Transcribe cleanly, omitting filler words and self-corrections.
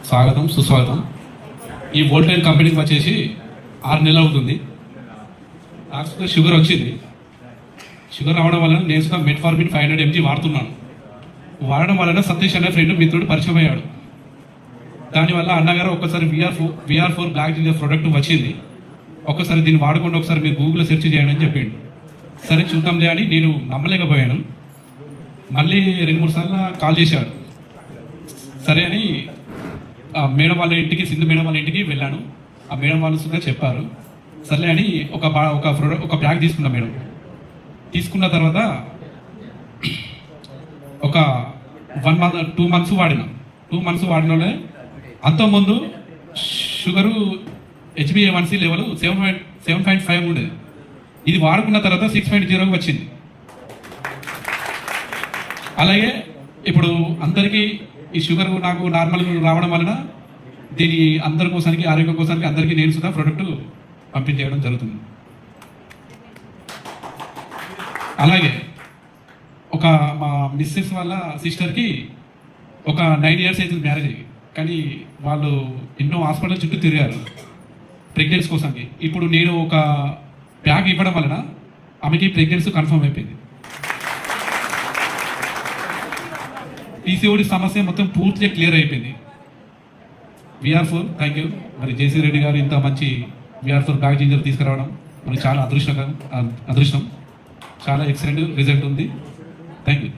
స్వాగతం సుస్వాగతం. ఈ వోల్టైన్ కంపెనీకి వచ్చేసి 6 నెలలు అవుతుంది. నాకు షుగర్ వచ్చింది. షుగర్ రావడం వలన నేను సుధా మెట్ఫార్మిన్ 500 mg వాడుతున్నాను. వాడడం వలన సతీష్ అనే ఫ్రెండ్ మిత్రుడు పరిచయం అయ్యాడు. దానివల్ల అన్నగారు ఒక్కసారి VR4 బ్లాక్ జింజర్ ప్రోడక్ట్ వచ్చింది, ఒక్కసారి దీన్ని వాడకుండా ఒకసారి మీరు గూగుల్లో సెర్చ్ చేయండి అని చెప్పిండు. సరే చూద్దాంలే అని నేను నమ్మలేకపోయాను. మళ్ళీ 2-3 సార్లు కాల్ చేశాడు. సరే అని మేడం వాళ్ళ ఇంటికి, సింధు మేడం వాళ్ళ ఇంటికి వెళ్ళాను. ఆ మేడం వాళ్ళు సుధా చెప్పారు. సర్లే అని ఒక బ్యాగ్ తీసుకున్నా మేడం. తీసుకున్న తర్వాత ఒక 2 months వాడిన. 2 months వాడినోడే అంతకుముందు షుగరు HbA1c లెవెల్ 7.5 ఉండేది. ఇది వాడుకున్న తర్వాత 6.0 వచ్చింది. అలాగే ఇప్పుడు అందరికీ ఈ షుగర్ నాకు నార్మల్ రావడం వలన దీని అందరి కోసానికి, ఆరోగ్యం కోసానికి అందరికీ నేను సుధా ప్రోడక్ట్ పంపించేయడం జరుగుతుంది. అలాగే మా మిస్సెస్ వాళ్ళ సిస్టర్కి ఒక 9 years అవుతుంది మ్యారేజ్ అయ్యి, కానీ వాళ్ళు ఎన్నో హాస్పిటల్ చుట్టూ తిరిగారు ప్రెగ్నెన్సీ కోసానికి. ఇప్పుడు నేను ఒక బ్యాగ్ ఇవ్వడం వలన ఆమెకి ప్రెగ్నెన్సీ కన్ఫర్మ్ అయిపోయింది. PCOD సమస్య మొత్తం పూర్తిగా క్లియర్ అయిపోయింది. VR4 thank you. మరి జేసీ రెడ్డి గారు ఇంత మంచి VR4 బ్యాగ్ జింజర్ తీసుకురావడం మనకి చాలా అదృష్టం. చాలా ఎక్సలెంట్ రిజల్ట్ ఉంది. Thank you.